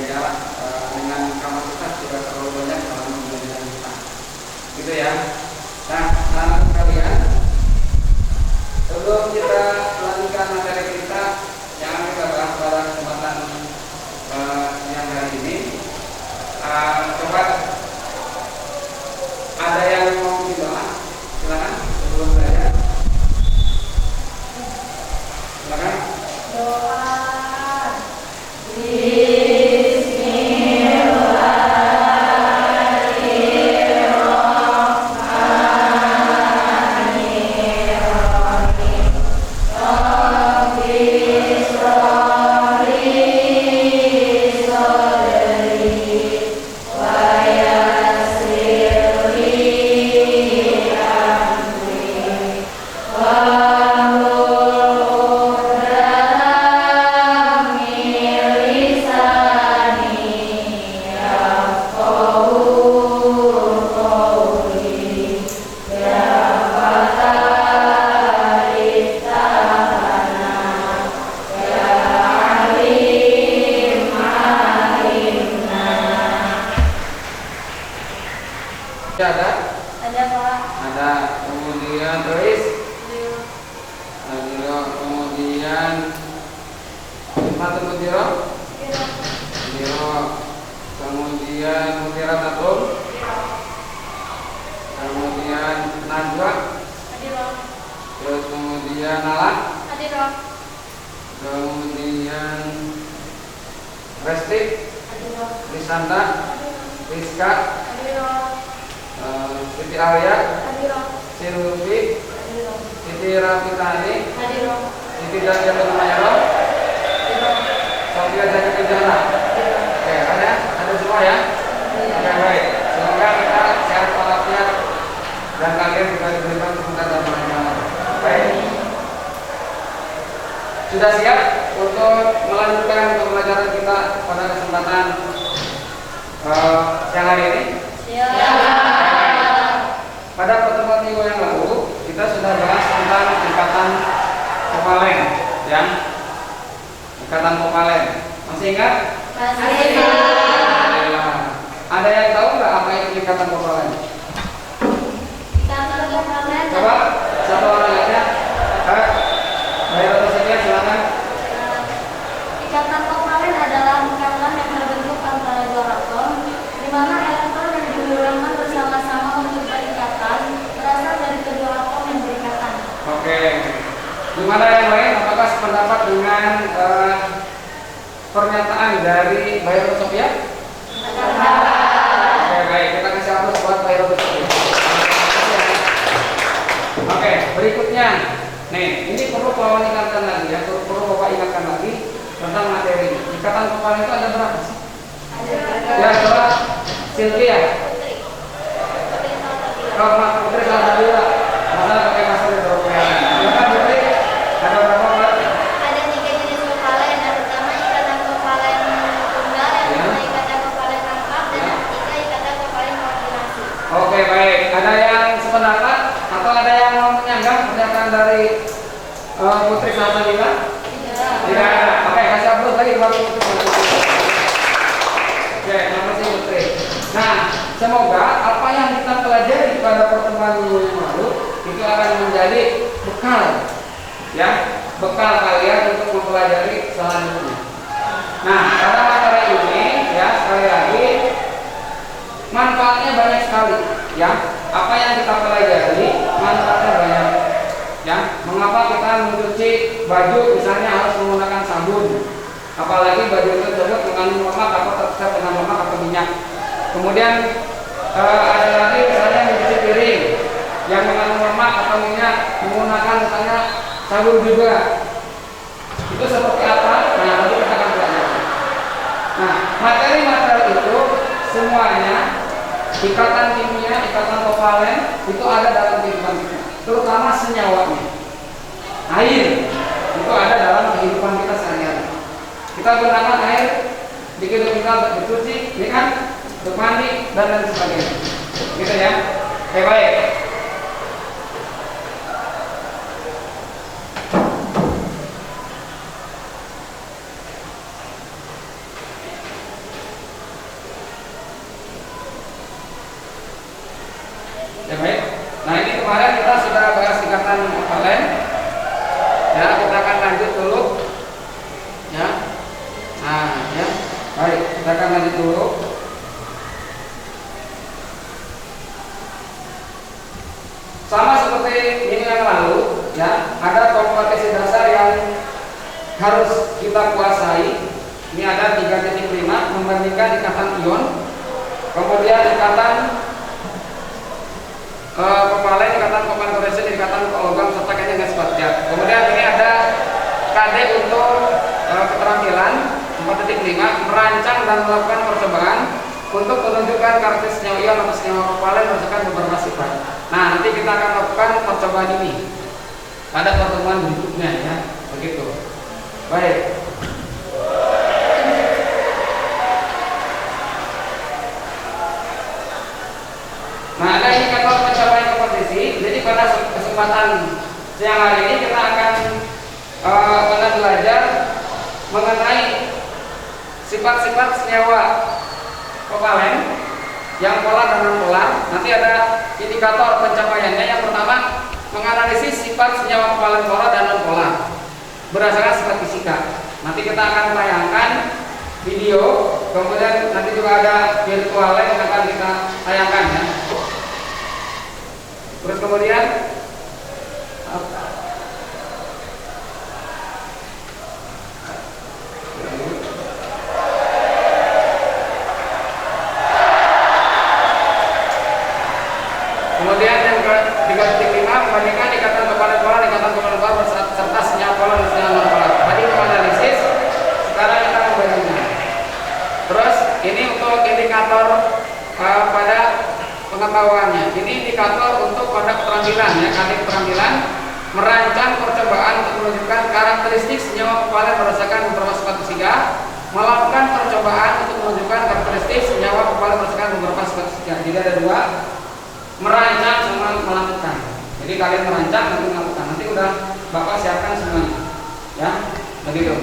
menjaga jarak dengan kapasitas tidak terlalu banyak dalam pembelajaran kita. Gitu ya. Nah, anak-anak sekalian, sebelum kita melanjutkan materi kita yang akan kita bahas pada kesempatan yang hari ini, coba ada yang mau didoa? Silakan sebelum saya. Silakan. Doa. Ada Pak. Ada. Kemudian tulis. Kemudian satu Mutiro. Kemudian Mutira Tatum. Kemudian Najwa. Terus kemudian Nala. Kemudian Resti. Risanta. Rizka. Siti Arya, Siti Lutfi, Siti Rafitani, Siti Dajjal Mayro, Sofia Zaki Pujana. Oke, ada semua ya? Oke, baik. Semoga kita sehat walafiat dan kalian juga diberikan kesempatan dalam belajar. Baik. Sudah siap untuk melanjutkan pembelajaran kita pada kesempatan siang hari ini? Pada pertemuan minggu yang lalu kita sudah bahas tentang ikatan kovalen, ya. Ikatan kovalen. Masih ingat? Masih ingat. Ada yang tahu nggak apa itu ikatan kovalen? Ikatan kovalen. Coba satu orang aja. Bayar tersebut silakan. Ikatan kovalen adalah ikatan yang terbentuk antara dua atom, di mana elektron yang dihubungkan bersama-sama untuk berikatan berasal dari kedua atom yang berikatan. Oke. Gimana yang lain? Apakah sependapat dengan pernyataan dari Bayar Sofia? Oke, baik. Kita kasih aplaus buat Bayar Sofia. Oke, berikutnya. Nih, ini perlu Bapak ingatkan lagi ya. Perlu Bapak ingatkan lagi tentang materi. Ikatan kovalen itu ada berapa sih? Ya, coba Sylvia. Kalau Mas Putri salah satu ya. Masalah pakai masalah di Eropa. Silakan Putri. Ada berapa Pak? Ada 3 jenis kovalen. Yang pertama ikatan kovalen tunggal, yang kedua ikatan kovalen rangkap, dan yang ketiga ikatan kovalen koordinasi. Oke, baik. Ada yang sependapat atau ada yang mau menyanggah pernyataan dari Putri Salsabila? Tidak ada. Oke, kasih aplaus lagi buat Putri. Oke, terima kasih Putri. Nah, semoga apa yang kita pelajari pada pertemuan minggu yang lalu itu akan menjadi bekal, ya, bekal kalian untuk mempelajari selanjutnya. Nah, pada materi ini, ya, sekali lagi manfaatnya banyak sekali, ya. Apa yang kita pelajari manfaatnya banyak, ya. Mengapa kita mencuci baju misalnya harus menggunakan sabun? Apalagi baju tersebut mengandung lemak atau tercecap dengan lemak atau minyak. Kemudian ada lagi misalnya mencuci piring yang mengandung lemak atau minyak menggunakan misalnya sabun juga. Itu seperti apa? Nah, nanti kita akan pelajari. Nah, materi-materi itu semuanya ikatan kimia, ikatan kovalen itu ada dalam kehidupan kita, terutama senyawanya. Air itu ada dalam kehidupan kita sehari-hari. Kita gunakan air di kehidupan kita untuk bercuci, ya kan? Untuk mandi dan lain sebagainya. Gitu ya. Oke, baik. Baik, kita akan lanjut dulu. Sama seperti minggu yang lalu, ya, ada kompetisi dasar yang harus kita kuasai. Ini ada 3.5 membandingkan ikatan ion, kemudian ikatan kepala, ikatan common corrosion, ikatan logam serta kayaknya gas padat. Kemudian ini ada KD untuk keterampilan 4.5 merancang dan melakukan percobaan untuk menunjukkan karakteristik senyawa ion atau senyawa kovalen berdasarkan beberapa sifat. Nah, nanti kita akan lakukan percobaan ini pada pertemuan berikutnya, ya, begitu. Baik. Nah, ada indikator pencapaian kompetisi. Jadi pada kesempatan siang hari ini kita akan belajar mengenai sifat-sifat senyawa kovalen yang polar dan non polar. Nanti ada indikator pencapaiannya. Yang pertama, menganalisis sifat senyawa kovalen polar dan non polar berdasarkan sifat fisika. Nanti kita akan tayangkan video, kemudian nanti juga ada virtual yang akan kita tayangkan, ya. Terus kemudian yang ke-3.5 membandingkan ikatan kovalen polar, ikatan kovalen polar serta senyawa polar dan senyawa non polar. Tadi menganalisis, sekarang kita membandingkan. Terus ini untuk indikator pada pengetahuannya. Ini indikator untuk pada keterampilan, ya, keterampilan merancang percobaan untuk menunjukkan karakteristik senyawa kovalen berdasarkan beberapa sifat fisika, melakukan percobaan untuk menunjukkan karakteristik senyawa kovalen berdasarkan beberapa sifat fisika. Jadi ada dua, merancang sama melakukan. Jadi kalian merancang nanti melakukan. Nanti udah Bapak siapkan semuanya, ya, begitu.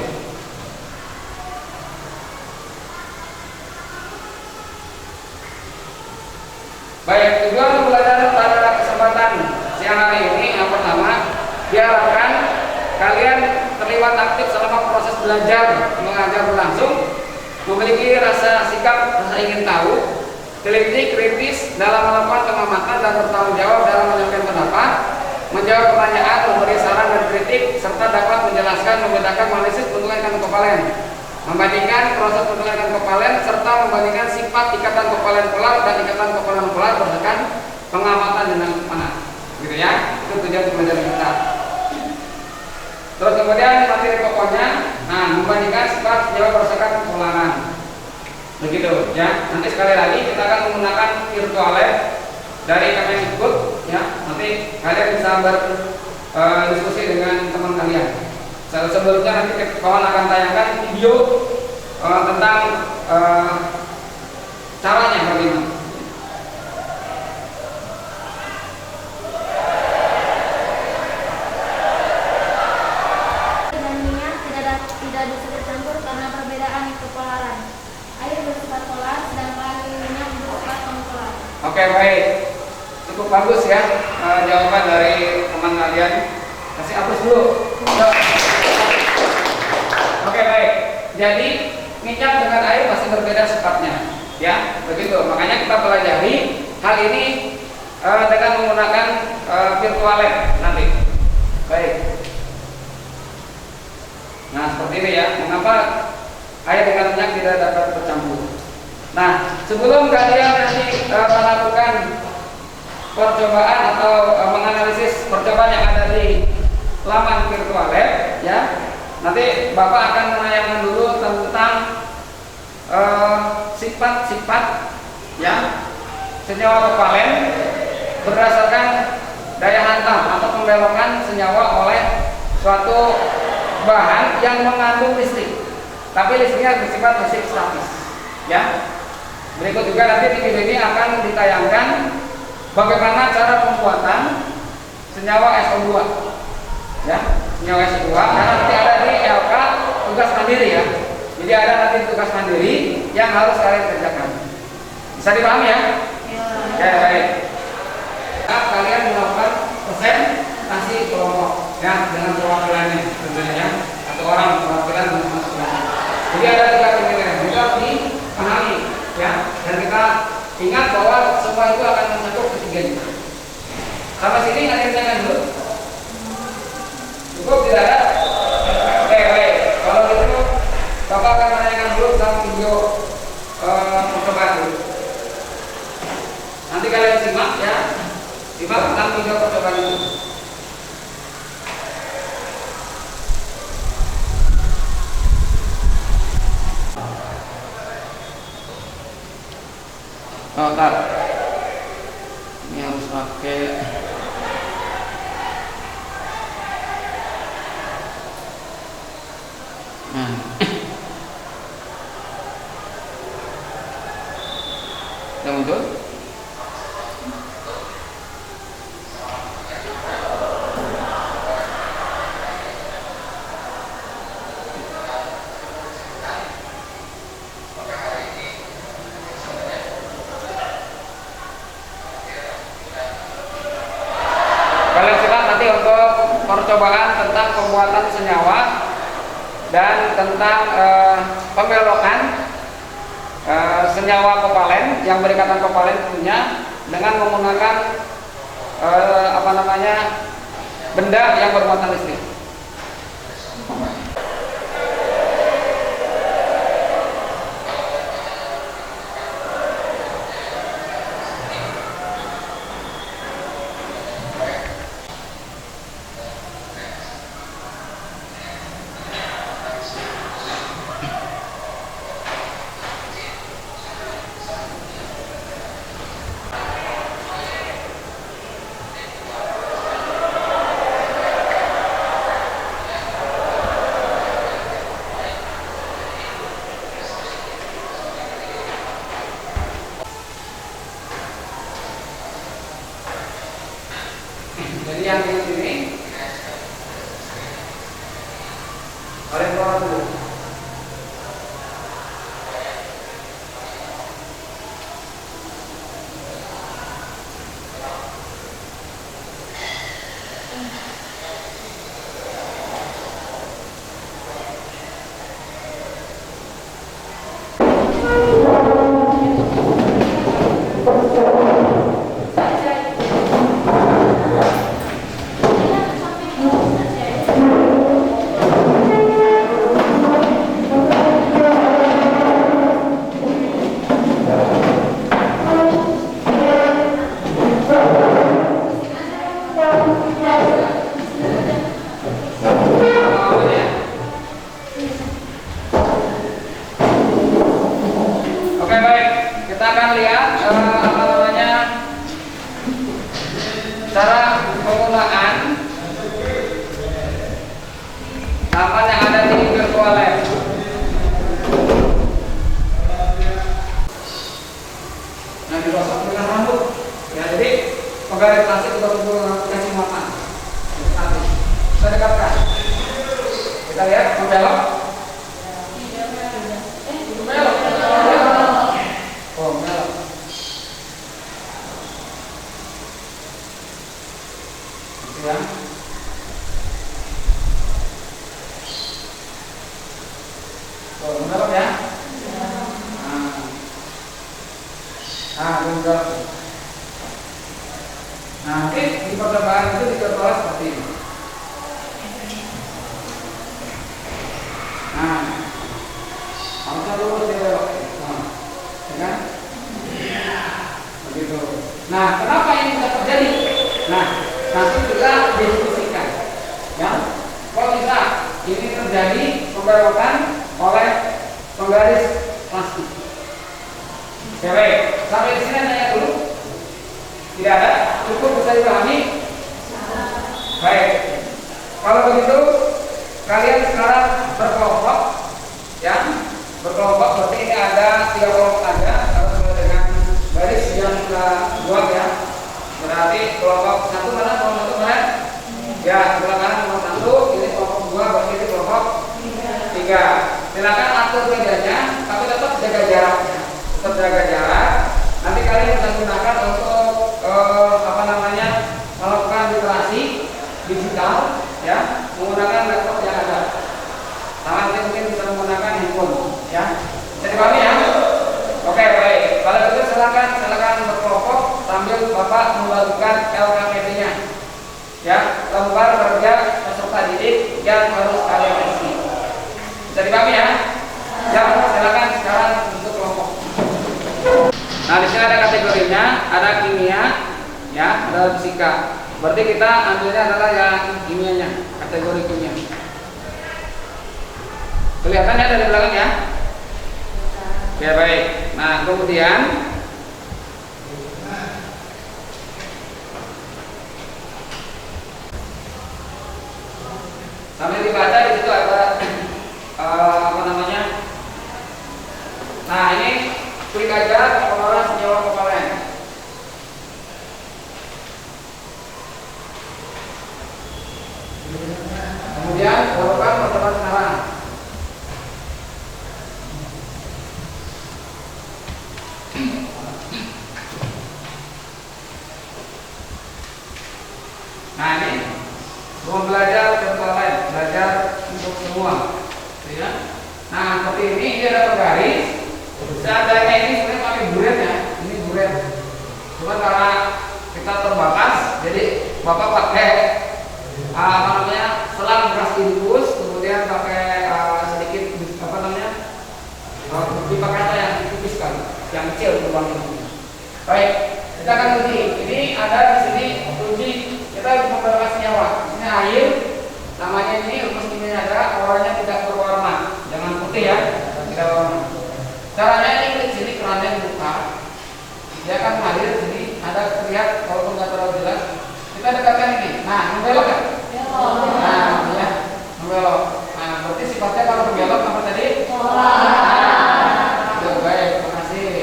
Baik, tujuan pembelajaran pada kesempatan siang hari ini yang pertama, diharapkan kalian terlibat aktif selama proses belajar mengajar berlangsung, memiliki rasa sikap, rasa ingin tahu, teliti, kritis dalam melakukan pengamatan dan bertanggung jawab dalam menyampaikan pendapat, menjawab pertanyaan, memberi saran dan kritik, serta dapat menjelaskan, membedakan analisis bentukan ikatan kovalen, membandingkan proses bentukan ikatan kovalen, serta membandingkan sifat ikatan kovalen polar dan ikatan kovalen polar berdasarkan pengamatan dengan panas, gitu, ya. Itu tujuan pembelajaran kita. Terus kemudian materi pokoknya, nah, membandingkan sifat senyawa berdasarkan polaran. Begitu, ya. Nanti sekali lagi kita akan menggunakan virtual lab dari Kemendikbud, ya. Nanti kalian bisa berdiskusi dengan teman kalian. Sebelumnya nanti kawan akan tayangkan video tentang caranya bagaimana. Tidak disebut campur karena perbedaan kepolaran. Air bersifat polar, sedangkan minyak bersifat non-polar. Oke, baik, cukup bagus, ya, jawaban dari teman kalian. Kasih hapus dulu. Yuk. Oke, baik. Jadi minyak dengan air pasti berbeda sifatnya, ya, begitu. Makanya kita pelajari hal ini dengan menggunakan virtual lab nanti. Baik. Nah, seperti ini, ya. Mengapa air dengan minyak tidak dapat bercampur? Nah, sebelum kalian nanti melakukan percobaan atau menganalisis percobaan yang ada di laman virtual lab, ya, nanti Bapak akan menayangkan dulu tentang sifat-sifat, ya, senyawa kovalen berdasarkan daya hantam atau pembelokan senyawa oleh suatu bahan yang mengandung listrik, tapi listriknya bersifat listrik statis, ya. Berikut juga nanti di video ini akan ditayangkan bagaimana cara pembuatan senyawa SO2, ya, senyawa SO2, karena nanti ada di LK tugas mandiri, ya. Jadi ada nanti tugas mandiri yang harus kalian kerjakan. Bisa dipahami, ya? Ya, baik. Nah, kalian melakukan presentasi kelompok, ya, dengan perwakilannya tentunya, ya, satu orang perwakilan masing-masing. Jadi ada 3 penilaian. Juga di Sampai sini ada yang tanyakan dulu? Cukup tidak ada? Oke, baik. Kalau gitu Bapak akan menanyakan dulu tentang video percobaan dulu. Nanti kalian simak ya. Simak tentang video percobaan itu. Oh, tar. Ini harus pakai. Nah. Sudah muncul? Kalian simak nanti untuk percobaan tentang pembuatan senyawa dan tentang pembelokan senyawa kovalen yang berikatan kovalen punya dengan menggunakan benda yang bermuatan listrik. Jadi yang di sini kalian keluar dulu. Oke, baik, kita akan lihat cara penggunaan tahapan yang ada di virtual lab. Nah, digosok dengan rambut. Ya, jadi penggaris plastik kita perlu kasih makan. Nanti kita dekatkan. Kita lihat membelok. Oh, belok. Ya. Oh, belok ya. Belok. Nah, nanti di percobaan itu dicontoh seperti ini. Nah, harusnya lurus dia belok. Ya kan? Begitu. Nah, kenapa ini bisa terjadi? Nah, nanti kita diskusikan. Ya, kok bisa ini terjadi pembelokan oleh penggaris plastik? Oke, sampai di sini tanya dulu. Tidak ada? Cukup bisa dipahami? Baik. Kalau begitu, kalian sekarang berkelompok, ya. Berkelompok berarti ini ada 3 kelompok aja kalau sesuai dengan baris yang kita buat ya. Berarti kelompok 1 mana? Kelompok 1 mana? Ya, sebelah kanan kelompok 1, ini kelompok 2, berarti ini kelompok 3. Silakan atur bedanya, tapi tetap jaga jaraknya. Tetap jaga jarak. Nanti kalian bisa gunakan untuk melakukan literasi digital ya, menggunakan laptop yang ada. Nanti mungkin bisa menggunakan handphone ya. Bisa dipahami ya? Oke, baik. Kalau gitu silakan berkelompok sambil Bapak membagikan LKPD-nya. Nah, di sini ada kategorinya, ada kimia, ya, ada fisika. Berarti kita ambilnya adalah yang kimianya, kategori kimia. Kelihatan ya dari belakang ya? Oke, baik. Nah, kemudian sambil dibaca di situ ada apa namanya? Nah, ini klik aja pengelola senyawa kovalen. Kemudian lakukan pertemuan sekarang. Nah, ini belum belajar kovalen, belajar untuk semua, ya. Nah, seperti ini ada penggaris. Seandainya ini sebenarnya pakai buret ya, ini buret. Cuma karena kita terbatas, jadi bapak pakai apa namanya selang beras infus, kemudian pakai sedikit apa namanya pipa kaca yang tipis sekali, yang kecil lubang ini. Baik, kita akan uji. Ini ada di sini uji kita harus memberikan senyawa. Ini air, namanya ini rumus kimianya ada, warnanya tidak berwarna, jangan putih ya, tidak berwarna. Caranya ini klik sini kerannya dibuka, dia akan mengalir di sini, ada terlihat walaupun nggak terlalu jelas. Kita dekatkan ini, nah membelok kan? Nah, ya, membelok. Nah, berarti sifatnya kalau berbelok apa tadi? Baik, terima kasih.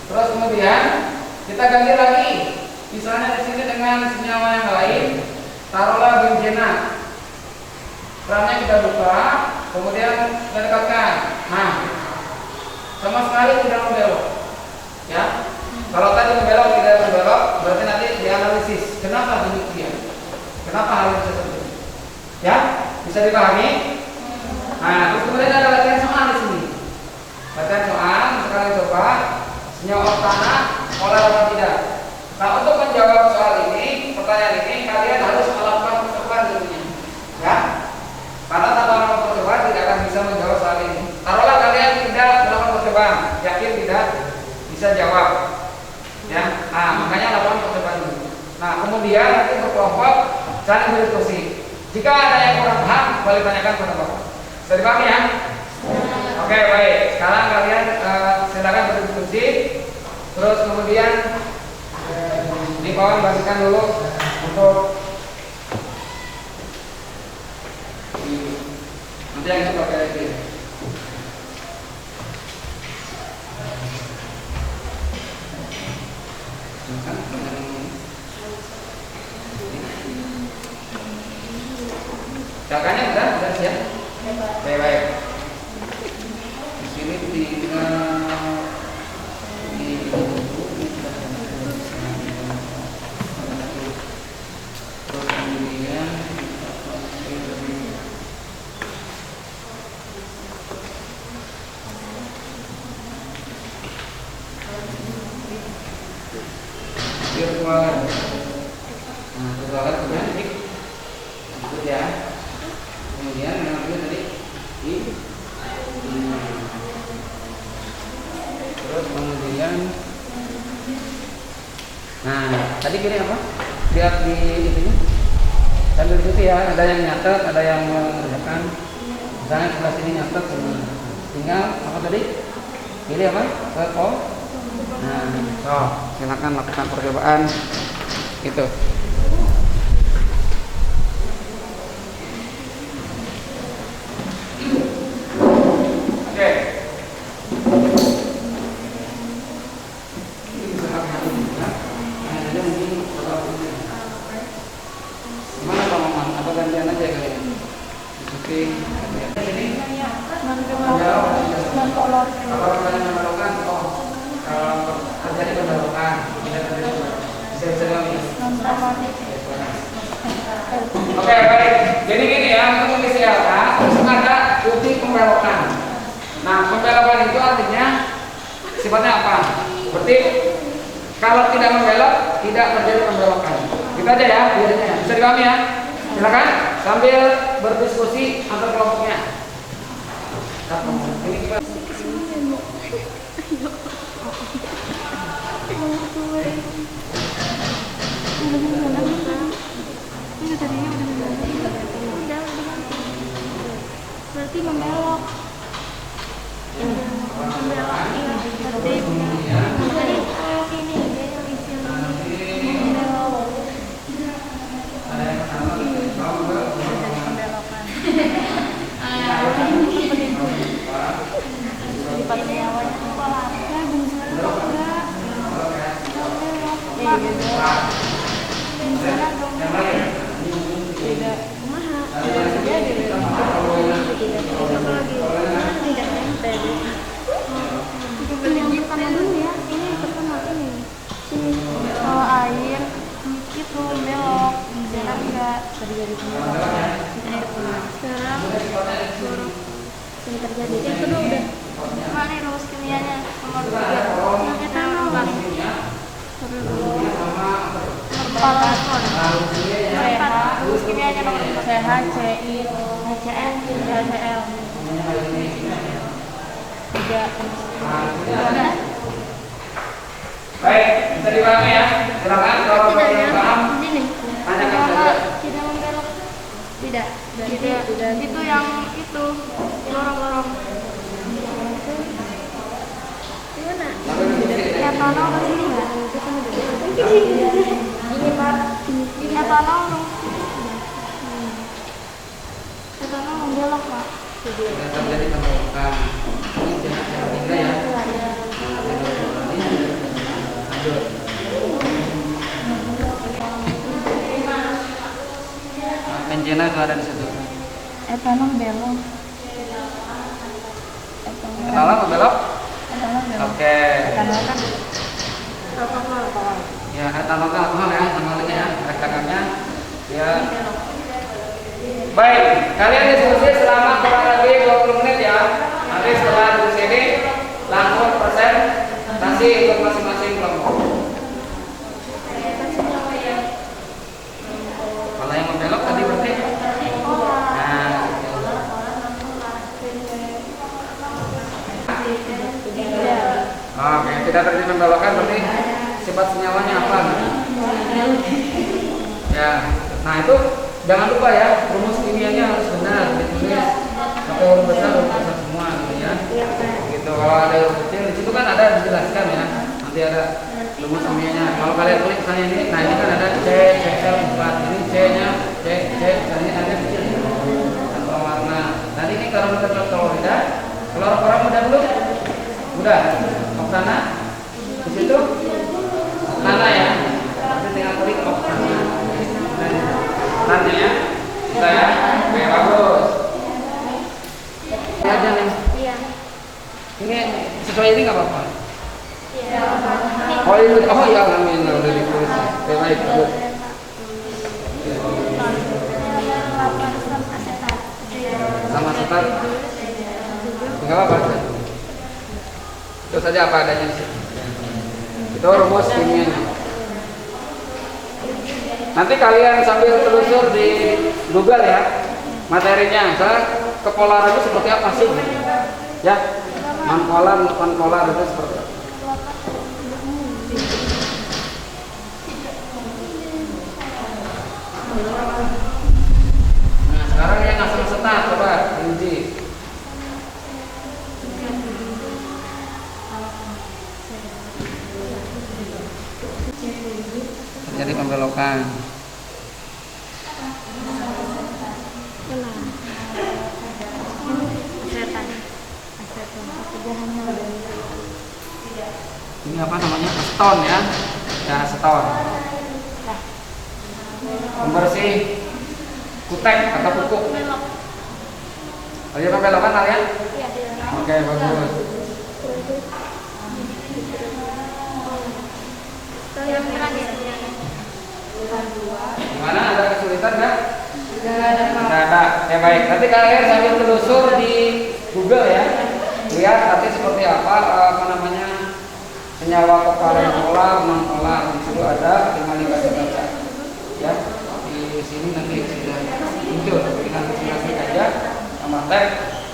Terus kemudian kita ganti lagi, misalnya di sini dengan senyawa yang lain, taruhlah benzena. Kerannya kita buka, kemudian kita dekatkan. Nah, sama sekali tidak membelok, ya. Kalau tadi membelok tidak membelok, berarti nanti dianalisis. Kenapa demikian? Kenapa hal itu seperti ini? Ya, bisa dipahami? Nah, terus kemudian ada latihan soal di sini. Latihan soal, sekarang coba senyawa tanah polar atau tidak. Nah, untuk menjawab soal ini, pertanyaan ini, kalian harus melakukan percobaan tentunya, ya. Karena tanpa melakukan percobaan tidak akan bisa menjawab soal ini. Taruhlah kalian tidak melakukan percobaan, yakin tidak bisa jawab, ya. Nah, makanya lakukan percobaan dulu. Nah, kemudian nanti berkelompok saling berdiskusi. Jika ada yang kurang paham, boleh tanyakan kepada bapak. Bisa dipahami ya? Oke, baik. Sekarang kalian silakan berdiskusi. Terus kemudian ini kawan bagikan dulu untuk nanti yang kita pakai lagi. Cakanya sudah siap? Baik. Di sini tinggal virtualan. Nah, virtualan kemudian ikut ya. Kemudian yang kedua tadi terus kemudian nah tadi kira apa? Lihat di itunya sambil ikuti ya, ada yang nyatet, ada yang mengerjakan. Misalnya sebelah sini nyatet semua. Tinggal apa tadi? Pilih apa? Foto. Nah, so, silakan lakukan percobaan itu. Oke. Gimana Pak Maman? Apa gantian aja kalian? Oke. Jadi kalau kalian memerlukan, terjadi pembelokan, bisa kami. Oke, baik. Jadi gini ya, untuk mengisi LK harus ada uji pembelokan. Nah, pembelokan itu artinya sifatnya apa? Berarti kalau tidak membelok, tidak terjadi pembelokan. Kita aja ya, biasanya. Bisa dipahami ya? Silakan sambil berdiskusi antar kelompoknya. Ini kita Berarti membelok. Membelok, iya. Berarti ini dia yang isi membelok. Lipat nyawanya kepala. Ya, bungsunya enggak. Bungsunya dong. Tidak. Kumaha? Dia tidak. Tidak nempel. Yang pertama dulu ya. Ini pertama ini. Sini. Kalau air itu belok. Sekarang enggak. Tadi dari pembelokan. Sekarang suruh sini terjadi. Yang kedua udah. Mana rumus kimianya? Nomor 3. Yang etanol. Palakon. Rumus kimianya nomor 4. CH, CI, HCN, HCl. 3. Udah. Baik, bisa dipahami ya. Silakan kalau belum paham Sini. tanyakan saja. Tidak membelok. Tidak. Itu yang itu lorong-lorong. Gimana? Etanol ke sini nggak? Ini Pak. Etanol dong. Etanol membelok Pak. Sudah terjadi pembelokan. Ini jenis yang ketiga ya. Lanjut. Benzena itu ada di situ. Etanol belok. Etanol apa belok? Etanol belok. Oke. Etanol kan alkohol. Ya, etanol itu alkohol ya, namanya ya, rekan-rekannya. Ya. Baik, kalian diskusi selama kurang lebih 20 menit ya. Nanti setelah diskusi ini langsung presentasi untuk masing-masing kelompok. Kalau yang membelok tadi berarti oke, tidak terjadi pembelokan berarti sifat senyawanya apa? Ya, nah itu jangan lupa ya, rumus kimianya harus benar ditulis pakai huruf besar, huruf besar semua gitu ya. Gitu, kalau ada huruf kecil di situ kan ada dijelaskan ya. Nanti ada rumus kimianya. Kalau kalian tulis misalnya ini, nah ini kan ada C, Cl 4, ini C-nya C, misalnya ada kecil tanpa warna. Nanti ini kalau kita klorida, kloroform udah belum? Udah. Oksana di situ mana ya? Nanti tinggal klik oksana. Nanti ya, bisa ya. Oke, bagus. Ini aja nih. Iya. Ini sesuai ini nggak apa-apa. Iya. Oh ini, oh iya, alhamdulillah udah ditulis. Oke, baik, bagus. Sama setat. Nggak apa-apa. Itu saja apa adanya di situ. Itu rumus kimianya. Nanti kalian sambil telusur di Google ya materinya. Misalnya kepolar itu seperti apa sih? Ya, non polar itu seperti apa? Nah, sekarang yang asam setat coba diuji. Terjadi pembelokan. Ini apa namanya? Aseton ya. Ya, aseton. Pembersih kutek atau pupuk. Ada pembelokan kalian? Oke, bagus. Gimana? Ada kesulitan nggak? Nggak ada. Ya baik. Nanti kalian sambil telusur di Google ya. Lihat nanti seperti apa namanya senyawa kopalen polar, non polar. Di situ ada, tinggal dibaca-baca. Ya. Di sini nanti sudah muncul. Tinggal klik aja sama tag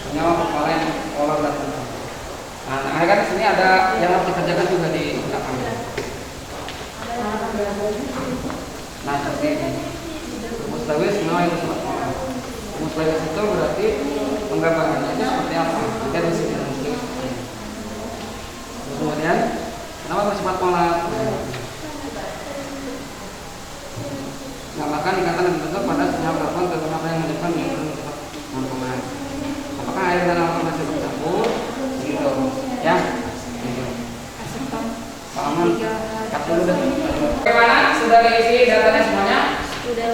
senyawa kopalen polar dan non polar. Nah, kan di sini ada yang harus dikerjakan juga di belakang. seperti ini. Rumus Lewis senyawa yang bersifat polar. Rumus Lewis itu berarti penggambarannya itu seperti apa? Kita di sini rumus Lewis. Kemudian kenapa bersifat polar? Menggambarkan ikatan yang dibentuk pada senyawa karbon terutama yang menyebabkan bersifat non-polar. Apakah air dan air masih bercampur? Gitu, ya. Gitu. Pahaman? Cut dulu deh. Bagaimana? Sudah diisi datanya semuanya? Sudah.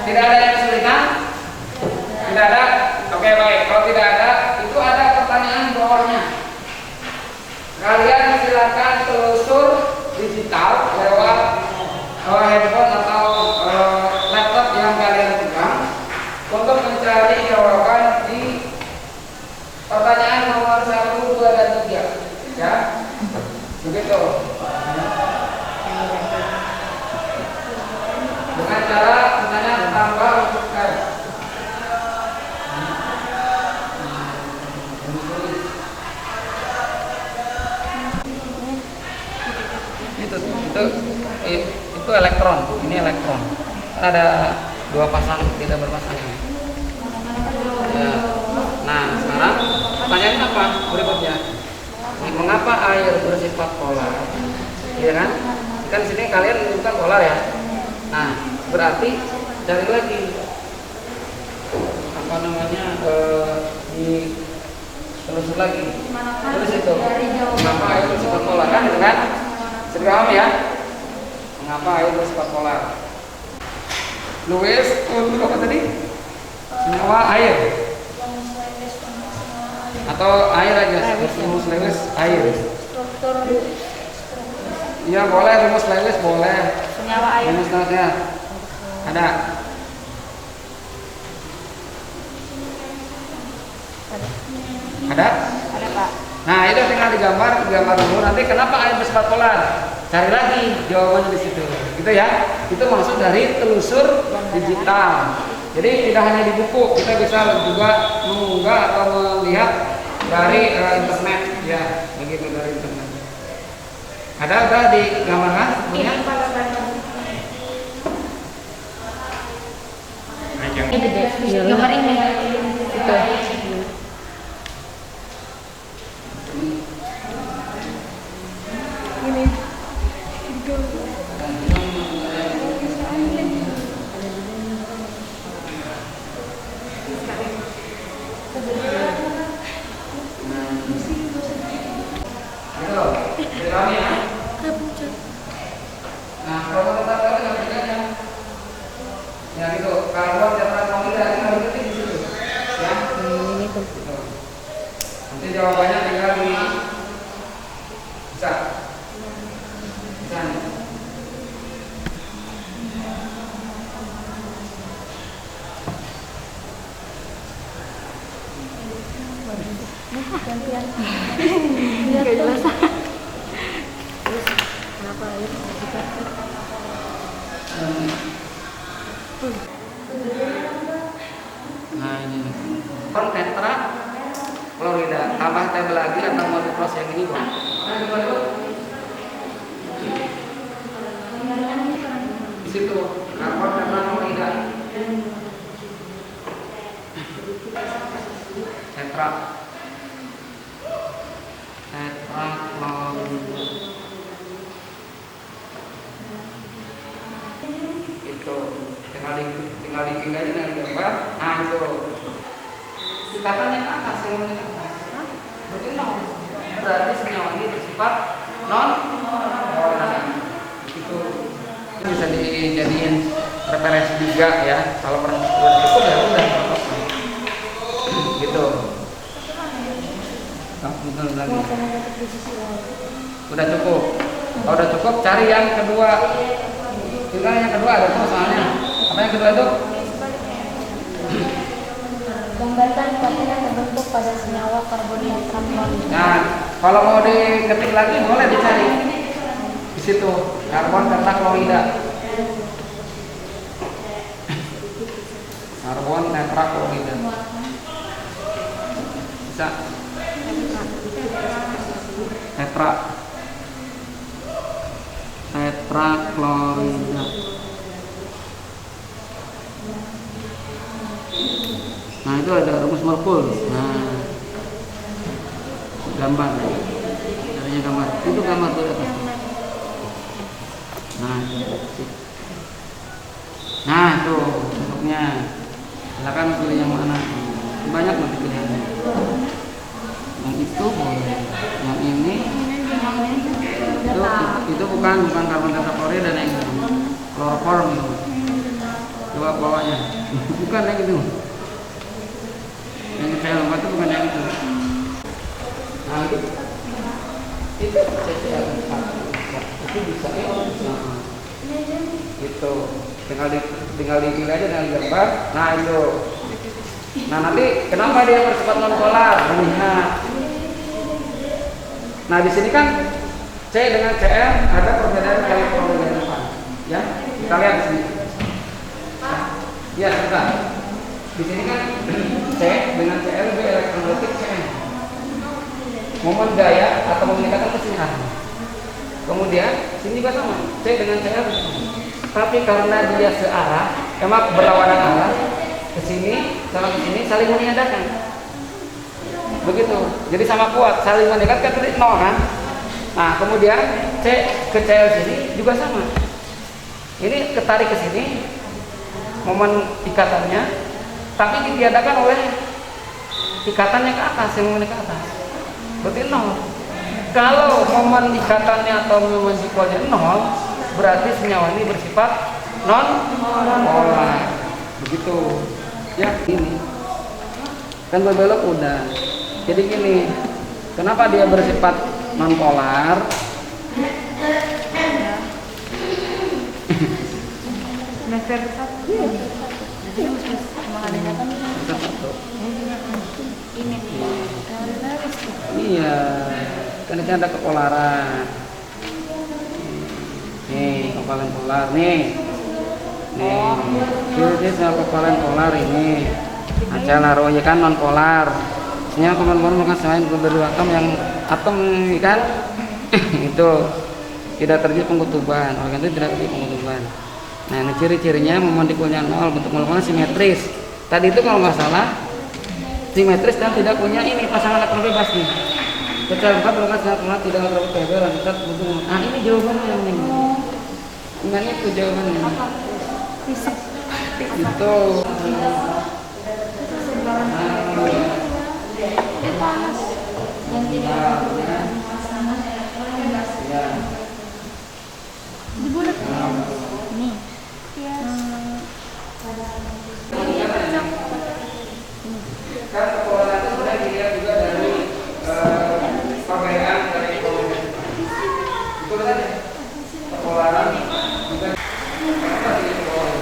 Tidak ada yang kesulitan? Tidak ada? Oke, baik. Kalau tidak ada, itu ada pertanyaan di bawahnya. Kalian silakan telusur digital lewat handphone atau laptop yang kalian pegang untuk mencari jawaban di pertanyaan nomor 1, 2, dan 3. Ya, begitu. Dengan cara misalnya tambah untuk K. Itu elektron, ini elektron. Ada dua pasang tidak berpasangan. Ya. Nah, sekarang pertanyaannya apa? Berikutnya, mengapa air bersifat polar? Iya kan? Kan sini kalian menunjukkan polar ya. Nah, berarti cari lagi apa namanya di telusur lagi. Terus itu mengapa air bersifat polar kan? Gitu kan? Sudah paham ya? Mengapa air bersifat polar? Lewis untuk apa tadi? Senyawa air atau air aja? Rumus Lewis air. Struktur. Iya boleh, rumus Lewis boleh. Senyawa air. Rumus ya. Ada. Ada? Ada Pak. Nah itu tinggal digambar dulu. Nanti kenapa air bersifat polar? Cari lagi jawabannya di situ. Gitu ya. Itu maksud dari telusur digital. Jadi tidak hanya di buku, kita bisa juga mengunggah atau melihat dari internet ya, begitu dari internet. Ada digambarkan? Punya? Gambar ini. Itu. Ini. Nah, kalau tetap kalian nggak bedanya, ya gitu. Karbon tetraklorida ini harus ketik di situ, ya. Ini tuh. Gitu. Nanti jawabannya tinggal di bisa nih. Gantian. Lihat jelas. Terus kenapa air kita? Nah ini kon tetra klorida tambah tabel lagi atau mau di close yang ini bang? Di situ karbon tetra klorida tetra klorida itu tinggal ditinggal dengan gambar. Nah itu ikatannya ke atas, senyawanya ke atas. Berarti nol. Berarti senyawa ini bersifat non polar. Itu bisa dijadiin referensi juga ya. Kalau pernah cukup ya udah gitu. Betul lagi. Udah cukup. Kalau udah cukup cari yang kedua. Tinggal yang kedua ada tuh soalnya. Apa yang kedua itu? Gambarkan ikatan yang terbentuk pada senyawa karbon tetraklorida. Nah, kalau mau diketik lagi boleh dicari di situ karbon tetraklorida. Karbon tetraklorida. Bisa. Tetraklorida. Nah itu ada rumus molekul. Nah gambar, adanya gambar. Itu gambar tuh atas. Nah tuh bentuknya. Silakan pilih yang mana. Banyak nanti pilihannya. Yang itu boleh. Yang ini. Itu bukan karbon tetrafluorid dan yang itu kloroform itu. Coba bawahnya. Bukan yang itu. Yang saya lompat itu bukan yang itu. Nah itu CCl4 itu bisa itu tinggal dipilih aja dengan gambar. Nah itu. Nah nanti kenapa dia bersifat non polar? Lihat. Nah di sini kan C dengan Cl ada perbedaan elektronegatif depan. Ya, kita lihat di sini. Ya, sebentar. Di sini kan C dengan Cl lebih elektronegatif Cn. Momen gaya atau meningkatkan kesinambungan. Kemudian sini juga sama. C dengan Cl. Tapi karena dia searah, emang berlawanan arah, ke sini sama ke sini saling meniadakan. Begitu. Jadi sama kuat, saling meniadakan kan nol kan? Nah, kemudian C ke Cl sini juga sama. Ini ketarik ke sini, momen ikatannya, tapi ditiadakan oleh ikatannya ke atas, yang momen ke atas. Berarti nol. Kalau momen ikatannya atau momen dikolnya nol, berarti senyawa ini bersifat non polar. Begitu. Ya, ini. Kan berbelok udah. Jadi gini, kenapa dia bersifat non polar? Semester 1. Iya, kan ini ada kepolaran. Nih, kepalan polar nih. Ini sama kepalan polar ini. Aja naruh ya kan non polar. Sebenarnya teman-teman bukan selain berdua atom ini kan itu tidak terjadi pengutuban. Oleh karena itu tidak terjadi pengutuban. Nah, ini ciri-cirinya molekilnya nol, bentuk molekulnya simetris. Tadi itu kalau nggak salah simetris dan tidak punya ini pasangan elektron bebas nih. Secara empat berangkat sangat tidak elektron bebas lanjut bentuk. Ah ini jawabannya yang ini. Dengan itu jawabannya. Itu. Kan kepolaran itu sudah dilihat juga dari perbedaan dari kepolaran. Itu saja. Kepolaran juga apa sih kepolaran?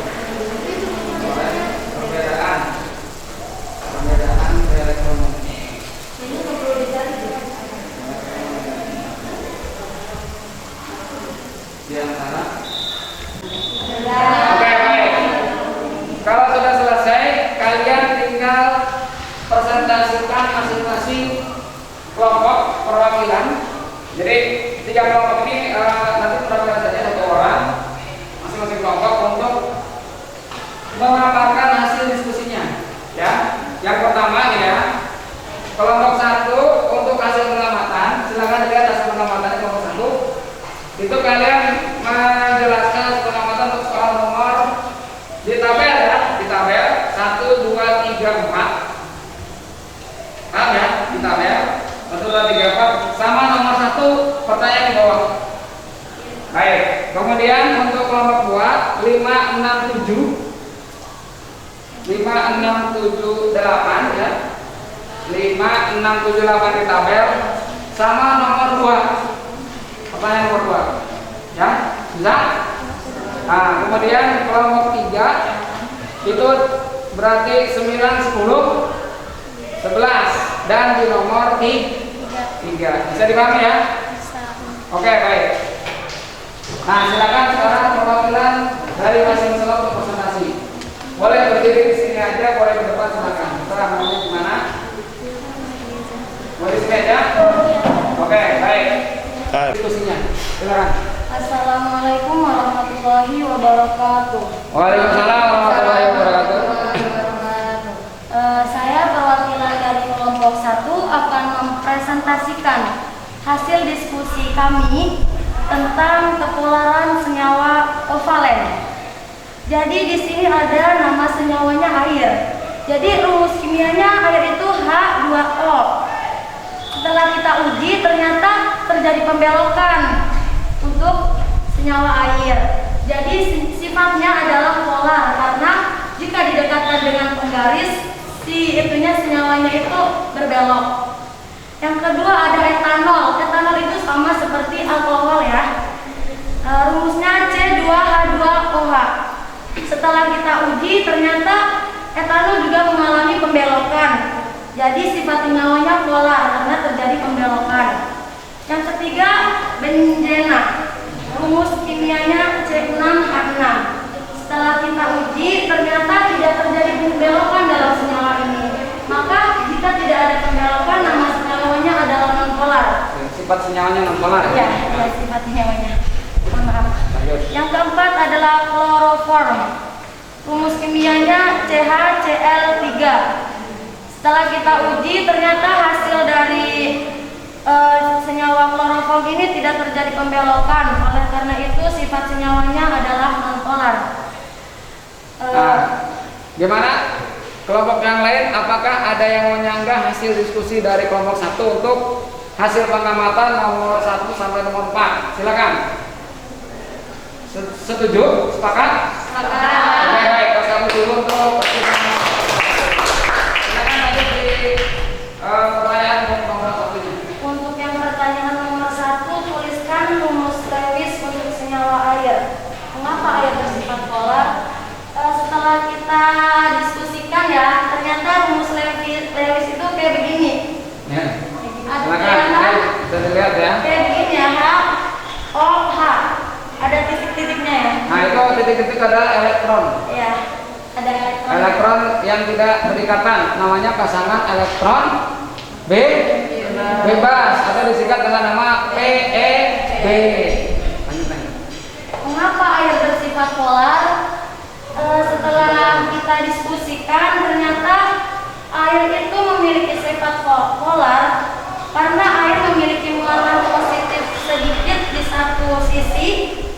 Perbedaan elektromagnetik. Di antara. Oke, baik. Kalau sudah selesai, kalian tinggal presentasikan masing-masing kelompok perwakilan. Jadi 3 kelompok ini nanti perwakilan saja 1 orang masing-masing kelompok untuk memaparkan hasil diskusinya. Ya, yang pertama nih ya, kelompok 1 untuk hasil pengamatan. Silakan dilihat hasil pengamatan kelompok 1. Itu kalian menjelaskan hasil pengamatan untuk soal nomor di tabel ya, di tabel 1, 2, 3, 4. Paham ya? Di tabel 1, 2, 3, 4 sama nomor 1 pertanyaan di bawah. Baik, kemudian untuk kelompok 2 5, 6, 7 5, 6, 7, 8 ya. 5, 6, 7, 8 di tabel sama nomor 2. Pertanyaan nomor 2. Ya, bisa? Nah, kemudian kelompok 3 itu berarti 9, 10, 11 dan di nomor 3. Bisa dipahami ya? Oke, baik. Nah, silakan sekarang perwakilan dari masing-masing untuk presentasi. Boleh berdiri di sini aja, boleh di depan silakan. Terserah namanya gimana? Mau di sini aja? Oke, baik. Diskusinya, silakan. Assalamualaikum warahmatullahi wabarakatuh. Waalaikumsalam warahmatullahi wabarakatuh. Saya kelompok 1 akan mempresentasikan hasil diskusi kami tentang kepolaran senyawa kovalen. Jadi di sini ada nama senyawanya air. Jadi rumus kimianya air itu H2O. Setelah kita uji ternyata terjadi pembelokan untuk senyawa air. Jadi sifatnya adalah polar karena jika didekatkan dengan penggaris senyawanya itu berbelok. Yang kedua ada etanol. Etanol itu sama seperti alkohol ya. Rumusnya C2H2OH. Setelah kita uji ternyata etanol juga mengalami pembelokan. Jadi sifat senyawanya polar karena terjadi pembelokan. Yang ketiga benzena. Rumus kimianya C6H6. Setelah kita uji ternyata tidak terjadi pembelokan dalam senyawa ini. Maka jika tidak ada pembelokan nama senyawanya adalah nonpolar. Sifat senyawanya nonpolar ya? Ya, sifat senyawanya. Mohon maaf. Yang keempat adalah kloroform. Rumus kimianya CHCl3. Setelah kita uji ternyata hasil dari senyawa kloroform ini tidak terjadi pembelokan. Oleh karena itu sifat senyawanya adalah nonpolar. Gimana kelompok yang lain? Apakah ada yang menyanggah hasil diskusi dari kelompok 1 untuk hasil pengamatan nomor 1 sampai nomor 4? Silakan. Setuju? Sepakat? Sepakat. Oke, baik. Kami dulu untuk silakan lanjut di pertanyaan nomor 1 ini. Untuk yang pertanyaan nomor 1, tuliskan rumus Lewis untuk senyawa air. Mengapa air bersifat polar? Setelah kita diskusikan ya, ternyata rumus Lewis itu kayak begini. Ya. Ada Silakan. Bisa dilihat ya. kayak begini ya, H-O-H. Ada titik-titiknya ya. Nah, itu titik-titik adalah elektron. Ya, ada elektron. Elektron yang tidak berikatan namanya pasangan elektron bebas atau disingkat dengan nama PeB. Mengapa air bersifat polar? Setelah kita diskusikan ternyata air itu memiliki sifat polar karena air memiliki muatan positif sedikit di satu sisi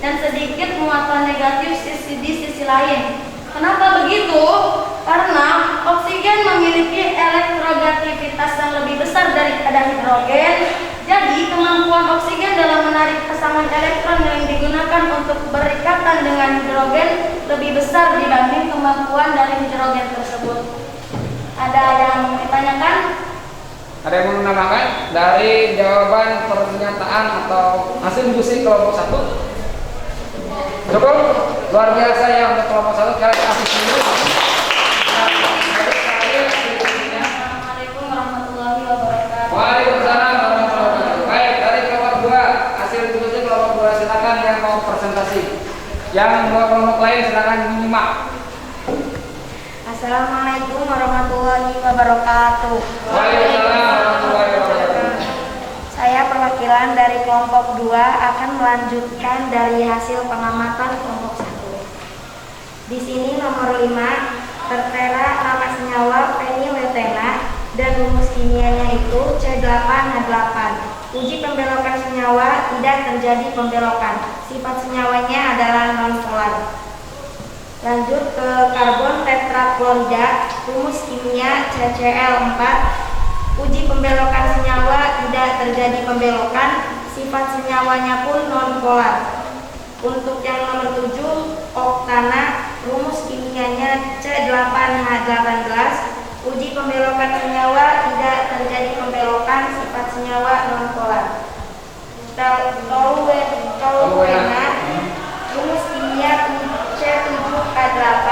dan sedikit muatan negatif di sisi lain. Kenapa begitu? Karena oksigen memiliki elektronegativitas yang lebih besar daripada hidrogen. Jadi kemampuan oksigen dalam menarik pasangan elektron yang digunakan untuk berikatan dengan hidrogen lebih besar dibanding kemampuan dari hidrogen tersebut. Ada yang ditanyakan? Ada yang mau menambahkan dari jawaban pernyataan atau hasil diskusi kelompok 1? Cukup? Luar biasa ya untuk kelompok 1. Kalian kasih dulu. Assalamualaikum warahmatullahi wabarakatuh. Waalaikumsalam warahmatullahi wabarakatuh. Baik, dari kelompok 2 hasil diskusi kelompok 2 silakan yang mau presentasi. Yang dua kelompok lain silakan menyimak. Assalamualaikum warahmatullahi wabarakatuh. Waalaikumsalam warahmatullahi wabarakatuh. Saya perwakilan dari kelompok 2 akan melanjutkan dari hasil pengamatan kelompok 1. Di sini nomor 5 tertera nama senyawa peniletena dan rumus kimianya itu C8H8. Uji pembelokan senyawa tidak terjadi pembelokan. Sifat senyawanya adalah nonpolar. Lanjut ke karbon tetraklorida, rumus kimia CCl4. Uji pembelokan senyawa tidak terjadi pembelokan, sifat senyawanya pun nonpolar. Untuk yang nomor 7, oktana, rumus kimianya C8H18. Uji pembelokan senyawa tidak terjadi pembelokan, sifat senyawa nonpolar. Toluena, rumus kimia C7K8.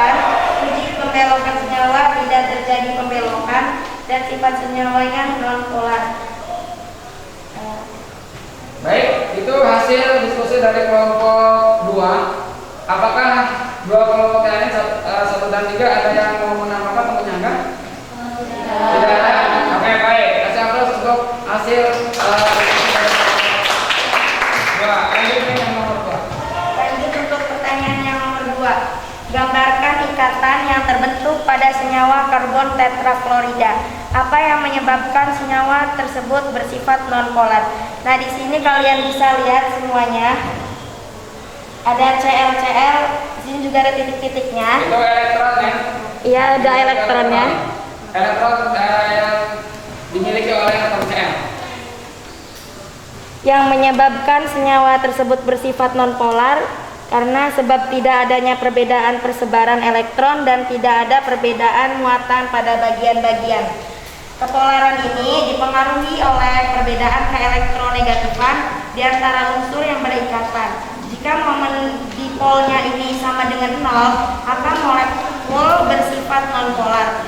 Uji pembelokan senyawa tidak terjadi pembelokan dan sifat senyawanya nonpolar. Baik, itu hasil diskusi dari kelompok 2. Apakah dua kelompok yang lain 1 dan 3 ada yang mau menambahkan atau menyanggah? Tidak ada. Oke, baik. Kasih aplaus untuk hasil dua. Lanjut yang nomor 2. Lanjut untuk pertanyaan yang nomor 2. Gambarkan ikatan yang terbentuk pada senyawa karbon tetraklorida. Apa yang menyebabkan senyawa tersebut bersifat nonpolar? Nah, di sini kalian bisa lihat semuanya. Ada Cl. Di sini juga ada titik-titiknya. Itu elektron ya. Iya, ada elektronnya. Elektron yang dimiliki oleh atom Cl. Yang menyebabkan senyawa tersebut bersifat nonpolar karena sebab tidak adanya perbedaan persebaran elektron dan tidak ada perbedaan muatan pada bagian-bagian. Kepolaran ini dipengaruhi oleh perbedaan keelektronegatifan di antara unsur yang berikatan. Jika momen dipolnya ini sama dengan 0, maka molekul bersifat nonpolar.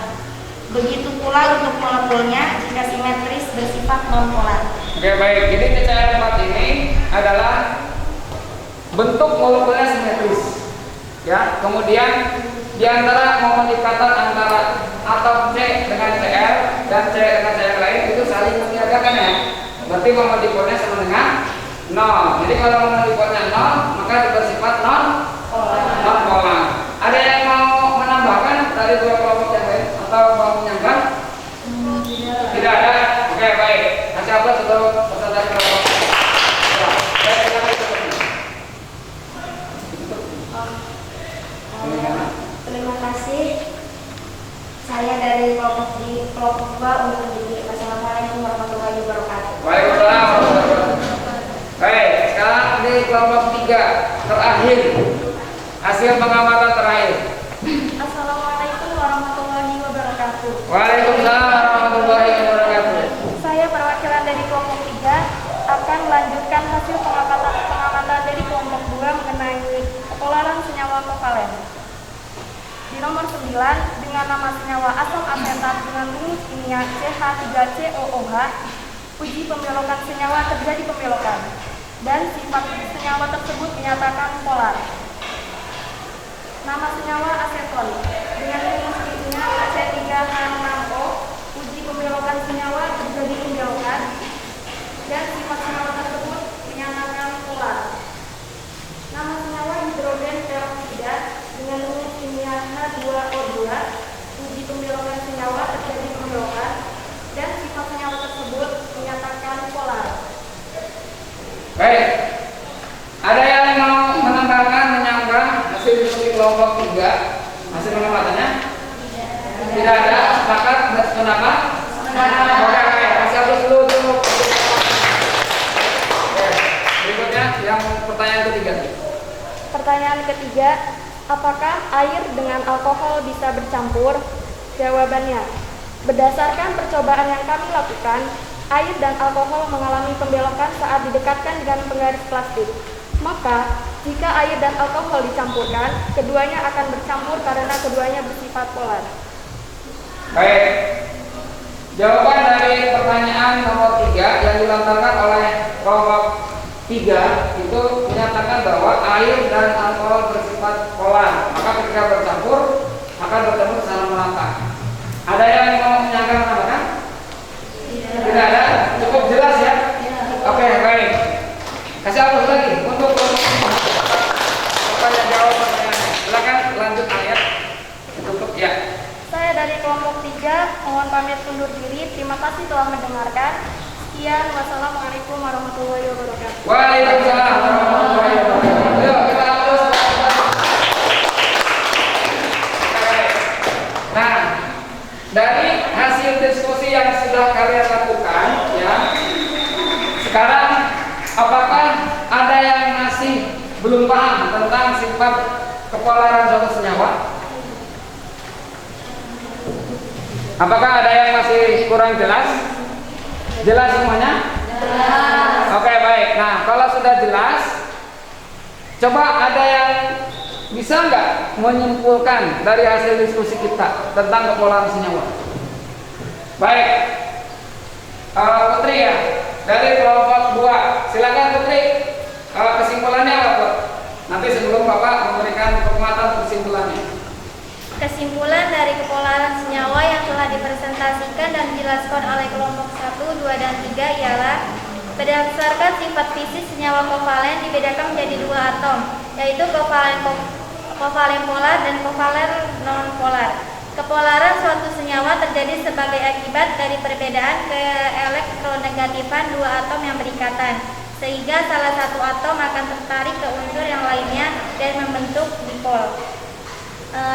Begitu pula untuk molekulnya jika simetris bersifat nonpolar. Oke, baik. Jadi CCl4 ini adalah bentuk molekulnya simetris. Ya, kemudian di antara momen ikatan antara atom C dengan Cl dan C dengan Cl lain itu saling meniadakan ya. Berarti momen dipolnya sama dengan 0. Jadi kalau momen dipolnya 0, maka bersifat non-polar. Ada yang mau menambahkan dari dua kelompok yang lain atau mau menyangkal? Tidak ada. Oke, baik. Kasih apa sebelum peserta kelompok? Ya, baik, silakan itu. Terima kasih. Saya dari kelompok 2 untuk diri. Wassalamualaikum warahmatullahi wabarakatuh. Waalaikumsalam warahmatullahi wabarakatuh. Baik, sekarang di kelompok 3 terakhir. Hasil pengamatan terakhir. Assalamualaikum warahmatullahi wabarakatuh. Waalaikumsalam warahmatullahi wabarakatuh. Saya perwakilan dari kelompok 3 akan melanjutkan hasil pengamatan dari kelompok 2 mengenai kepolaran senyawa kovalen. Di nomor 9, dengan nama senyawa asam asetat dengan rumus kimia CH3COOH, uji pembelokan senyawa terjadi pembelokan dan sifat senyawa tersebut dinyatakan polar. Nama senyawa aseton dengan rumus kimia C3H6O, uji pembelokan senyawa terjadi pembelokan dan sifat senyawa tersebut dinyatakan polar. Nama senyawa hidrogen peroksida dengan rumus kimia H2O2, uji pembelokan senyawa terjadi pembelokan dan sifat senyawa tersebut dinyatakan polar. Baik. Ada yang mau menambahkan, menyangka hasil diskusi kelompok 3? Hasil pengamatannya? Tidak ada. Sepakat berpendapat? Oke, baik. Kasih aplaus dulu untuk. Oke. Berikutnya yang pertanyaan ketiga. Pertanyaan ketiga, apakah air dengan alkohol bisa bercampur? Jawabannya, berdasarkan percobaan yang kami lakukan, air dan alkohol mengalami pembelokan saat didekatkan dengan penggaris plastik. Maka, jika air dan alkohol dicampurkan, keduanya akan bercampur karena keduanya bersifat polar. Baik. Jawaban dari pertanyaan nomor 3 yang dilontarkan oleh kelompok 3 itu menyatakan bahwa air dan alkohol bersifat polar. Maka ketika bercampur akan bertemu secara merata. Ada yang mau menyangka menambahkan? Tidak ada. Cukup jelas ya? Oke, baik. Kasih aplaus lagi untuk pertanyaan jawab pertanyaannya. Silakan lanjut ayat. Tutup ya. Saya dari kelompok 3, mohon pamit undur diri. Terima kasih telah mendengarkan. Sekian, wassalamualaikum warahmatullahi wabarakatuh. Waalaikumsalam warahmatullahi wabarakatuh. Yuk kita aplaus. Nah, dari hasil diskusi yang sudah kalian lakukan, ya, sekarang apakah ada yang masih belum paham tentang sifat kepolaran suatu senyawa? Apakah ada yang masih kurang jelas? Jelas semuanya? Jelas. Oke, baik. Nah, kalau sudah jelas, coba ada yang bisa nggak menyimpulkan dari hasil diskusi kita tentang kepolaran senyawa? Baik, Putri ya, dari kelompok 2. Silakan Putri, kesimpulannya apa Put? Nanti sebelum Bapak memberikan penguatan kesimpulannya. Kesimpulan dari kepolaran senyawa yang telah dipresentasikan dan dijelaskan oleh kelompok 1, 2, dan 3 ialah berdasarkan sifat fisik senyawa kovalen dibedakan menjadi 2 atom, yaitu kovalen polar dan kovalen non-polar. Kepolaran suatu senyawa terjadi sebagai akibat dari perbedaan keelektronegatifan dua atom yang berikatan, sehingga salah satu atom akan tertarik ke unsur yang lainnya dan membentuk dipol.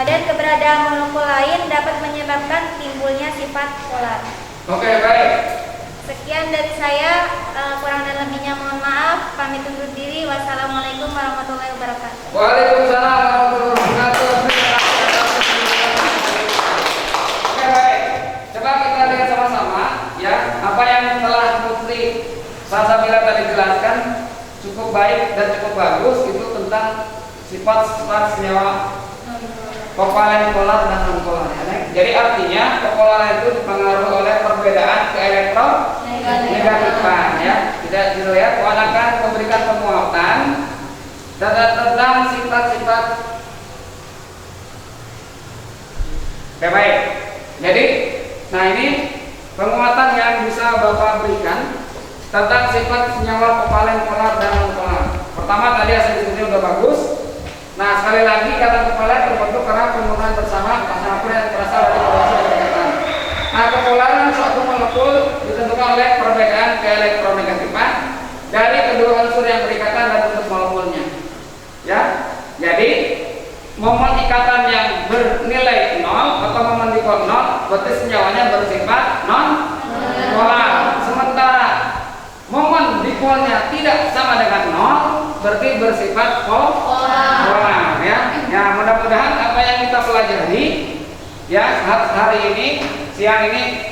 Dan keberadaan molekul lain dapat menyebabkan timbulnya sifat polar. Oke, baik. Sekian dari saya, kurang dan lebihnya mohon maaf. Pamit undur diri. Wassalamualaikum warahmatullahi wabarakatuh. Waalaikumsalam warahmatullahi wabarakatuh. Oke, baik. Coba kita lihat sama-sama ya, apa yang telah Putri Salsabila tadi jelaskan cukup baik dan cukup bagus itu tentang sifat-sifat senyawa kovalen, polar dan non polar. Jadi artinya kepolaran itu dipengaruhi oleh perbedaan keelektronegatifan ya. Tidak dilihat akan memberikan penguatan tentang sifat-sifat. Oke, baik. Jadi, nah ini penguatan yang bisa Bapak berikan tentang sifat senyawa kovalen, polar dan non polar. Pertama tadi hasil diskusinya udah bagus. Nah, sekali lagi kata kovalen terbentuk karena penggunaan bersama pasangan yang berasal dari relasi berdekatan. Nah, kepolaran suatu molekul ditentukan oleh perbedaan keelektronegatifan dari kedua unsur yang berikatan dan bentuk molekulnya. Ya, jadi momen ikatan yang bernilai 0 atau momen dipol 0 berarti senyawanya bersifat non polar. Sementara momen dipolnya tidak sama dengan 0 berarti bersifat polar ya. Ya, mudah-mudahan apa yang kita pelajari ya hari ini siang ini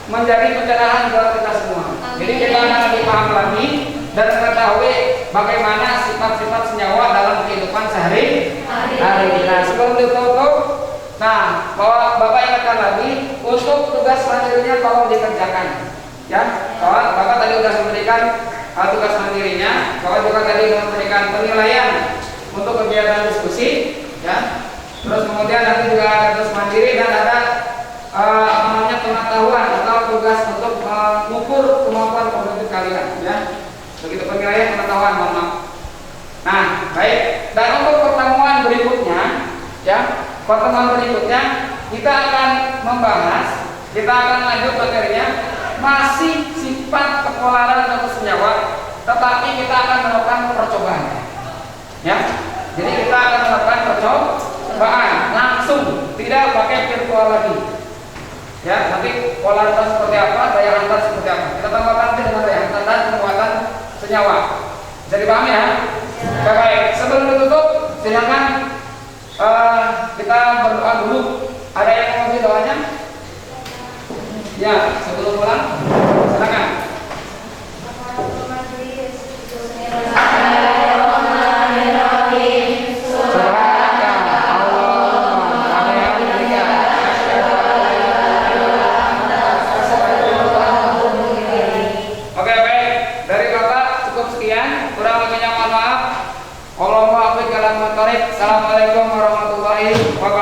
menjadi pencerahan buat kita semua. Jadi kita akan lebih paham lagi dan mengetahui bagaimana sifat-sifat senyawa dalam kehidupan sehari-hari. Nah, sebelum ditutup, nah, Bapak ingatkan lagi untuk tugas mandirinya tolong dikerjakan. Ya, Bapak tadi sudah memberikan tugas mandirinya, Bapak juga tadi memberikan penilaian untuk kegiatan diskusi, ya. Terus kemudian nanti juga ada tugas mandiri dan ada pengetahuan atau tugas untuk mengukur kemampuan kognitif kalian, ya. Begitu penilaian pengetahuan, mohon maaf. Nah, baik. Dan untuk pertemuan berikutnya, ya, pertemuan berikutnya kita akan membahas, kita akan lanjut materinya masih sifat kepolaran atau senyawa, tetapi kita akan melakukan percobaan. Ya, jadi kita akan melakukan percobaan langsung, tidak pakai virtual lagi. Ya, nanti polaritas seperti apa, daya hantar seperti apa. Kita tambahkan dengan daya hantar dan kekuatan senyawa. Bisa dipahami ya? Baik. Sebelum ditutup, silakan kita berdoa dulu. Ada yang mau ngasih doanya? Ya, sebelum pulang, silakan. Oke, baik. Dari Bapak cukup sekian. Kurang lebihnya mohon maaf. Assalamualaikum warahmatullahi wabarakatuh.